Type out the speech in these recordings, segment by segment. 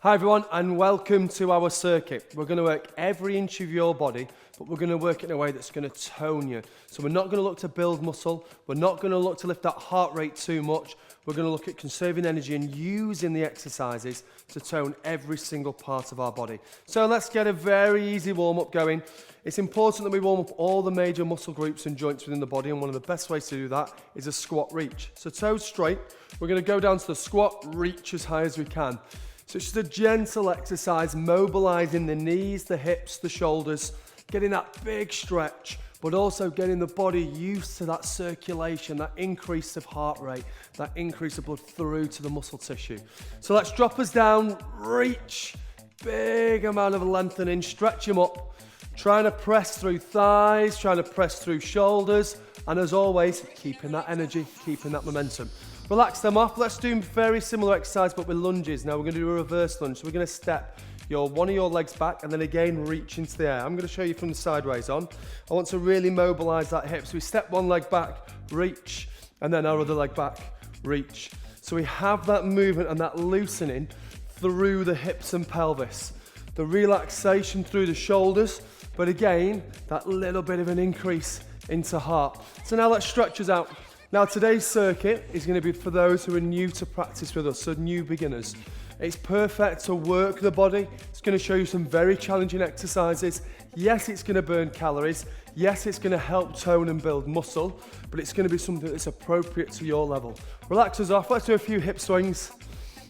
Hi everyone and welcome to our circuit. We're going to work every inch of your body, but we're going to work it in a way that's going to tone you. So we're not going to look to build muscle, we're not going to look to lift that heart rate too much, we're going to look at conserving energy and using the exercises to tone every single part of our body. So let's get a very easy warm-up going. It's important that we warm up all the major muscle groups and joints within the body, and one of the best ways to do that is a squat reach. So toes straight, we're going to go down to the squat, reach as high as we can. So it's just a gentle exercise, mobilizing the knees, the hips, the shoulders, getting that big stretch, but also getting the body used to that circulation, that increase of heart rate, that increase of blood through to the muscle tissue. So let's drop us down, reach, big amount of lengthening, stretch them up, trying to press through thighs, trying to press through shoulders, and as always, keeping that energy, keeping that momentum. Relax them off. Let's do a very similar exercise but with lunges. Now we're going to do a reverse lunge. So we're going to step one of your legs back and then again reach into the air. I'm going to show you from the sideways on. I want to really mobilize that hip. So we step one leg back, reach, and then our other leg back, reach. So we have that movement and that loosening through the hips and pelvis. The relaxation through the shoulders, but again, that little bit of an increase into heart. So now let's stretch us out. Now today's circuit is going to be for those who are new to practice with us, so new beginners. It's perfect to work the body. It's going to show you some very challenging exercises. Yes, it's going to burn calories. Yes, it's going to help tone and build muscle, but it's going to be something that's appropriate to your level. Relax us off. Let's do a few hip swings,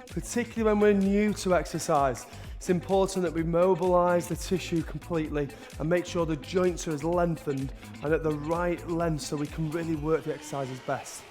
particularly when we're new to exercise. It's important that we mobilize the tissue completely and make sure the joints are as lengthened and at the right length so we can really work the exercises best.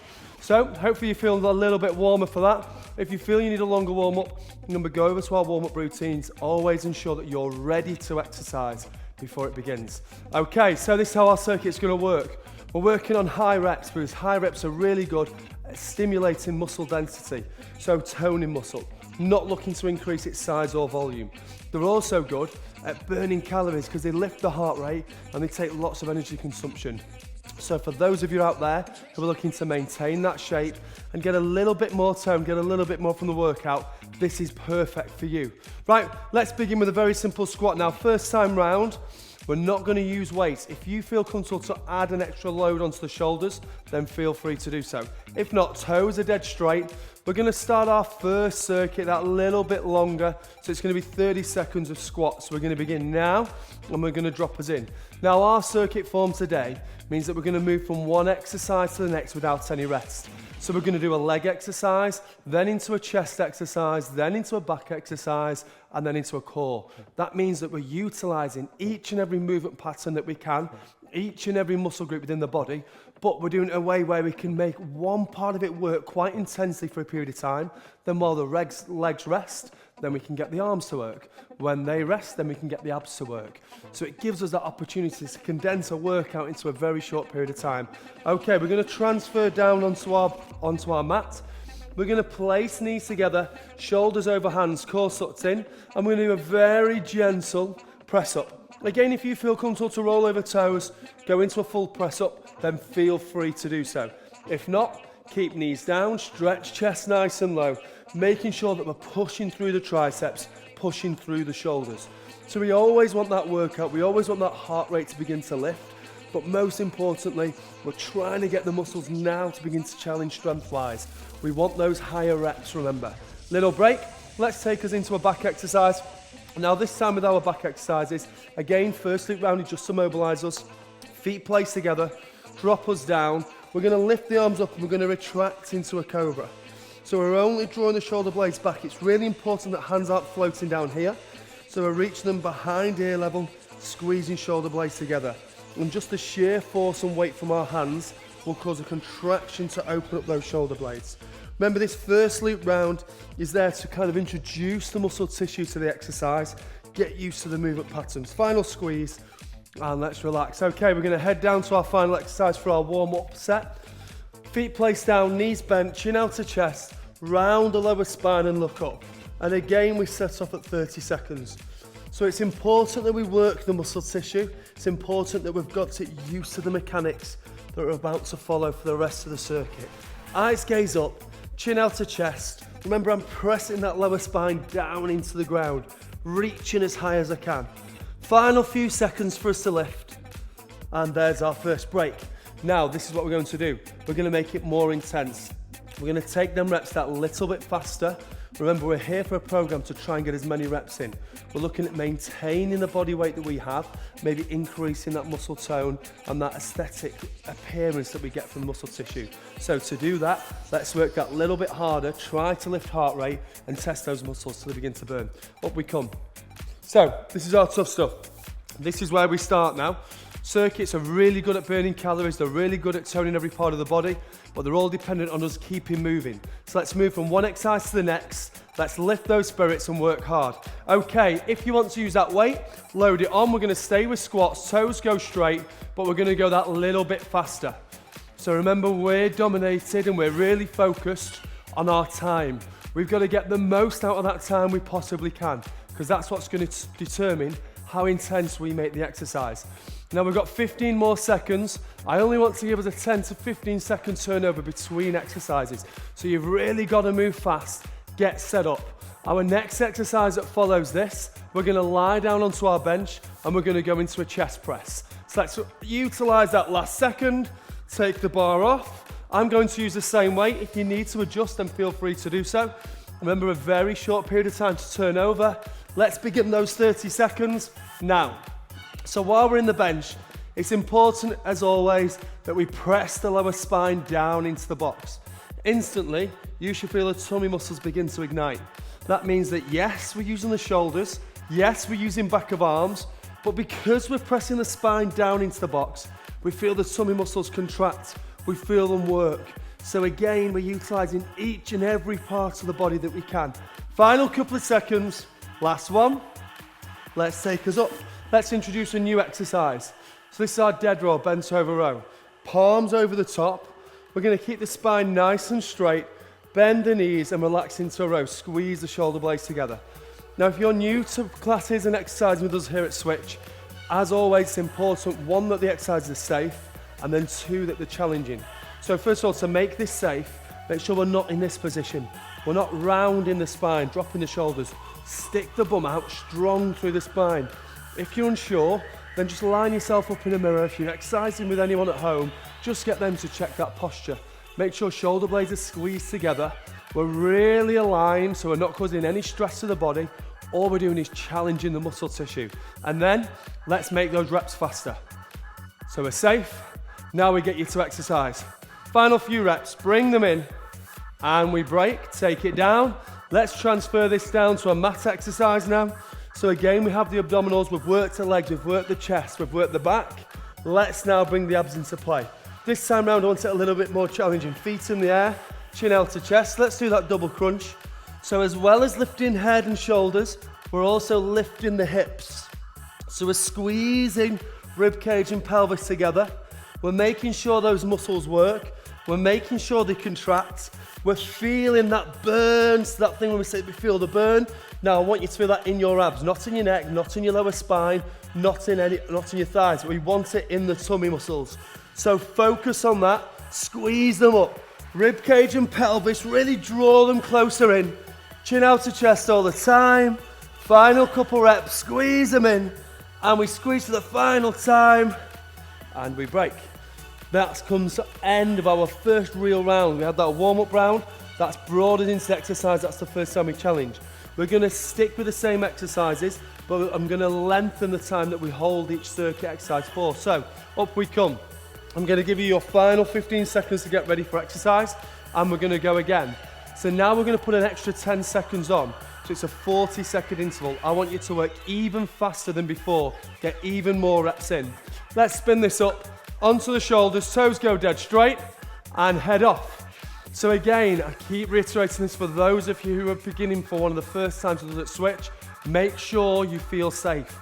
So hopefully you feel a little bit warmer for that. If you feel you need a longer warm-up, remember, go over to our warm-up routines. Always ensure that you're ready to exercise before it begins. Okay, so this is how our circuit's going to work. We're working on high reps because high reps are really good at stimulating muscle density, so toning muscle, not looking to increase its size or volume. They're also good at burning calories because they lift the heart rate and they take lots of energy consumption. So for those of you out there who are looking to maintain that shape and get a little bit more tone, get a little bit more from the workout, this is perfect for you. Right, let's begin with a very simple squat. Now, first time round, we're not going to use weights. If you feel comfortable to add an extra load onto the shoulders, then feel free to do so. If not, toes are dead straight. We're going to start our first circuit that little bit longer, so it's going to be 30 seconds of squats. We're going to begin now, and we're going to drop us in. Now, our circuit form today means that we're going to move from one exercise to the next without any rest. So we're going to do a leg exercise, then into a chest exercise, then into a back exercise, and then into a core. That means that we're utilizing each and every movement pattern that we can, each and every muscle group within the body, but we're doing it in a way where we can make one part of it work quite intensely for a period of time. Then while the legs rest, then we can get the arms to work. When they rest, then we can get the abs to work. So it gives us that opportunity to condense a workout into a very short period of time. Okay, we're going to transfer down onto our mat. We're going to place knees together, shoulders over hands, core sucked in, and we're going to do a very gentle press up. Again, if you feel comfortable to roll over toes, go into a full press up, then feel free to do so. If not, keep knees down, stretch chest nice and low, making sure that we're pushing through the triceps, pushing through the shoulders. So we always want that workout, we always want that heart rate to begin to lift, but most importantly, we're trying to get the muscles now to begin to challenge strength-wise. We want those higher reps, remember. Little break, let's take us into a back exercise. Now this time with our back exercises, again, first loop round just to mobilise us, feet placed together, drop us down. We're going to lift the arms up and we're going to retract into a cobra. So we're only drawing the shoulder blades back. It's really important that hands aren't floating down here. So we're reaching them behind ear level, squeezing shoulder blades together. And just the sheer force and weight from our hands will cause a contraction to open up those shoulder blades. Remember, this first loop round is there to kind of introduce the muscle tissue to the exercise, get used to the movement patterns. Final squeeze, and let's relax. Okay, we're going to head down to our final exercise for our warm-up set. Feet placed down, knees bent, chin out to chest, round the lower spine and look up. And again, we set off at 30 seconds. So it's important that we work the muscle tissue. It's important that we've got to get used to the mechanics that are about to follow for the rest of the circuit. Eyes gaze up, chin out to chest, Remember, I'm pressing that lower spine down into the ground, reaching as high as I can. Final few seconds for us to lift. And there's our first break. Now, this is what we're going to do. We're going to make it more intense. We're going to take them reps that little bit faster. Remember, we're here for a program to try and get as many reps in. We're looking at maintaining the body weight that we have, maybe increasing that muscle tone and that aesthetic appearance that we get from muscle tissue. So to do that, let's work that little bit harder, try to lift heart rate and test those muscles till they begin to burn. Up we come. So this is our tough stuff. This is where we start now. Circuits are really good at burning calories, they're really good at toning every part of the body, but they're all dependent on us keeping moving. So let's move from one exercise to the next. Let's lift those spirits and work hard. Okay, if you want to use that weight, load it on. We're going to stay with squats, toes go straight, but we're going to go that little bit faster. So remember, we're dominated and we're really focused on our time. We've got to get the most out of that time we possibly can, because that's what's going to determine how intense we make the exercise. Now we've got 15 more seconds. I only want to give us a 10 to 15 second turnover between exercises. So you've really got to move fast, get set up. Our next exercise that follows this, we're going to lie down onto our bench and we're going to go into a chest press. So let's utilize that last second, take the bar off. I'm going to use the same weight. If you need to adjust, then feel free to do so. Remember, a very short period of time to turn over. Let's begin those 30 seconds now. So while we're in the bench, it's important, as always, that we press the lower spine down into the box. Instantly, you should feel the tummy muscles begin to ignite. That means that yes, we're using the shoulders, yes, we're using back of arms, but because we're pressing the spine down into the box, we feel the tummy muscles contract, we feel them work. So again, we're utilizing each and every part of the body that we can. Final couple of seconds, last one. Let's take us up. Let's introduce a new exercise. So this is our dead row, bent over row. Palms over the top. We're going to keep the spine nice and straight, bend the knees and relax into a row. Squeeze the shoulder blades together. Now, if you're new to classes and exercising with us here at Switch, as always, it's important, one, that the exercises are safe, and then two, that they're challenging. So first of all, to make this safe, make sure we're not in this position. We're not rounding the spine, dropping the shoulders. Stick the bum out strong through the spine. If you're unsure, then just line yourself up in a mirror. If you're exercising with anyone at home, just get them to check that posture. Make sure shoulder blades are squeezed together. We're really aligned, so we're not causing any stress to the body. All we're doing is challenging the muscle tissue. And then, let's make those reps faster. So we're safe. Now we get you to exercise. Final few reps, bring them in. And we break, take it down. Let's transfer this down to a mat exercise now. So again, we have the abdominals, we've worked the legs, we've worked the chest, we've worked the back. Let's now bring the abs into play. This time round, I want it a little bit more challenging. Feet in the air, chin out to chest. Let's do that double crunch. So as well as lifting head and shoulders, we're also lifting the hips. So we're squeezing rib cage and pelvis together. We're making sure those muscles work. We're making sure they contract. We're feeling that burn. So that thing when we say we feel the burn. Now I want you to feel that in your abs, not in your neck, not in your lower spine, not in your thighs. We want it in the tummy muscles. So focus on that. Squeeze them up. Rib cage and pelvis, really draw them closer in. Chin out to chest all the time. Final couple reps, squeeze them in. And we squeeze for the final time. And we break. That comes to the end of our first real round. We had that warm-up round. That's brought us into the exercise. That's the first time we challenge. We're going to stick with the same exercises, but I'm going to lengthen the time that we hold each circuit exercise for. So, up we come. I'm going to give you your final 15 seconds to get ready for exercise, and we're going to go again. So now we're going to put an extra 10 seconds on. So it's a 40-second interval. I want you to work even faster than before. Get even more reps in. Let's spin this up. Onto the shoulders, toes go dead straight, and head off. So again, I keep reiterating this for those of you who are beginning for one of the first times with us at Switch, make sure you feel safe.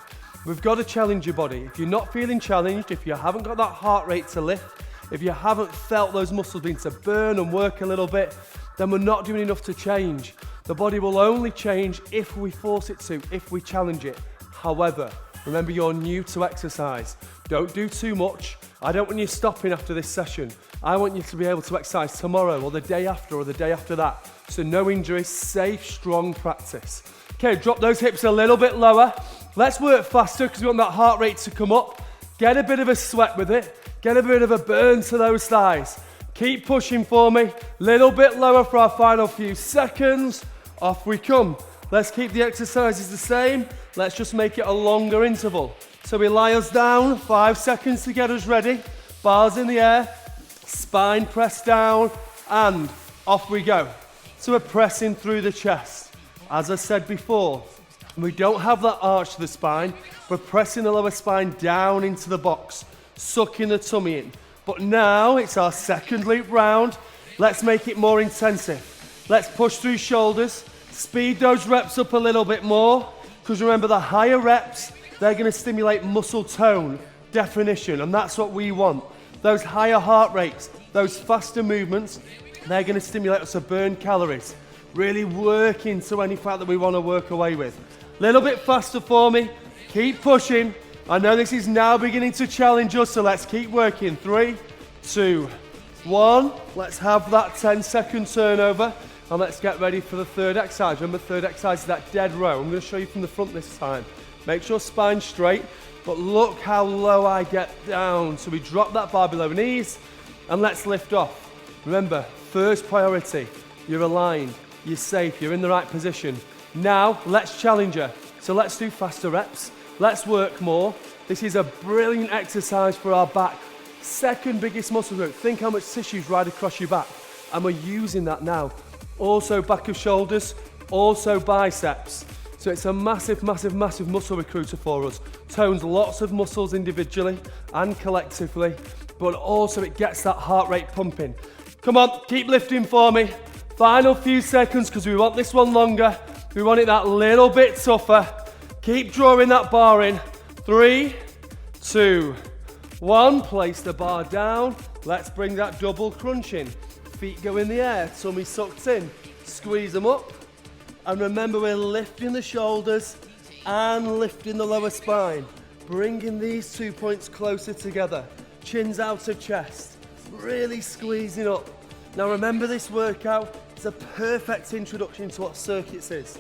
We've got to challenge your body. If you're not feeling challenged, if you haven't got that heart rate to lift, if you haven't felt those muscles begin to burn and work a little bit, then we're not doing enough to change. The body will only change if we force it to, if we challenge it. However, remember, you're new to exercise. Don't do too much. I don't want you stopping after this session. I want you to be able to exercise tomorrow or the day after or the day after that. So no injuries, safe, strong practice. Okay, drop those hips a little bit lower. Let's work faster because we want that heart rate to come up. Get a bit of a sweat with it. Get a bit of a burn to those thighs. Keep pushing for me. Little bit lower for our final few seconds. Off we come. Let's keep the exercises the same. Let's just make it a longer interval. So we lie us down, 5 seconds to get us ready. Bars in the air, spine pressed down, and off we go. So we're pressing through the chest. As I said before, we don't have that arch to the spine. We're pressing the lower spine down into the box, sucking the tummy in. But now it's our second loop round. Let's make it more intensive. Let's push through shoulders, speed those reps up a little bit more, because remember the higher reps, they're going to stimulate muscle tone, definition, and that's what we want. Those higher heart rates, those faster movements, they're going to stimulate us to burn calories, really work into any fat that we want to work away with. Little bit faster for me, keep pushing. I know this is now beginning to challenge us, so let's keep working. 3, 2, 1. Let's have that 10-second turnover, and let's get ready for the third exercise. Remember, third exercise is that dead row. I'm going to show you from the front this time. Make sure spine's straight, but look how low I get down. So we drop that bar below knees, and let's lift off. Remember, first priority, you're aligned, you're safe, you're in the right position. Now, let's challenge her. So let's do faster reps. Let's work more. This is a brilliant exercise for our back. Second biggest muscle group. Think how much tissue's right across your back. And we're using that now. Also back of shoulders, also biceps. So it's a massive, massive, massive muscle recruiter for us. Tones lots of muscles individually and collectively, but also it gets that heart rate pumping. Come on, keep lifting for me. Final few seconds because we want this one longer. We want it that little bit tougher. Keep drawing that bar in. 3, 2, 1. Place the bar down. Let's bring that double crunch in. Feet go in the air, tummy sucked in. Squeeze them up. And remember, we're lifting the shoulders and lifting the lower spine. Bringing these 2 points closer together. Chins out of chest. Really squeezing up. Now remember, this workout is a perfect introduction to what circuits is.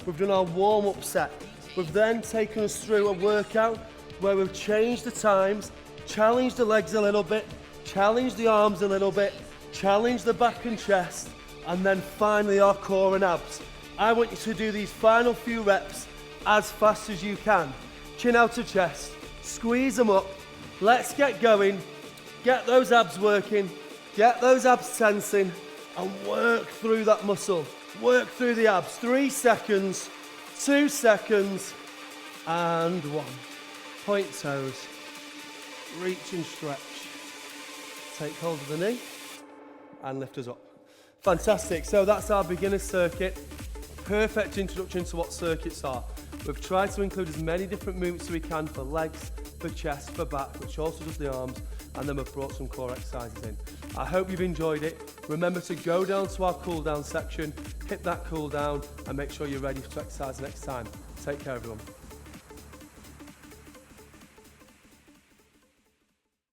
We've done our warm-up set. We've then taken us through a workout where we've changed the times, challenged the legs a little bit, challenged the arms a little bit, challenged the back and chest, and then finally our core and abs. I want you to do these final few reps as fast as you can. Chin out to chest, squeeze them up. Let's get going, get those abs working, get those abs tensing, and work through that muscle. Work through the abs. 3 seconds, 2 seconds, and 1. Point toes, reach and stretch. Take hold of the knee and lift us up. Fantastic, so that's our beginner circuit. Perfect introduction to what circuits are. We've tried to include as many different movements as we can for legs, for chest, for back, which also does the arms, and then we've brought some core exercises in. I hope you've enjoyed it. Remember to go down to our cool down section, hit that cool down, and make sure you're ready to exercise next time. Take care, everyone.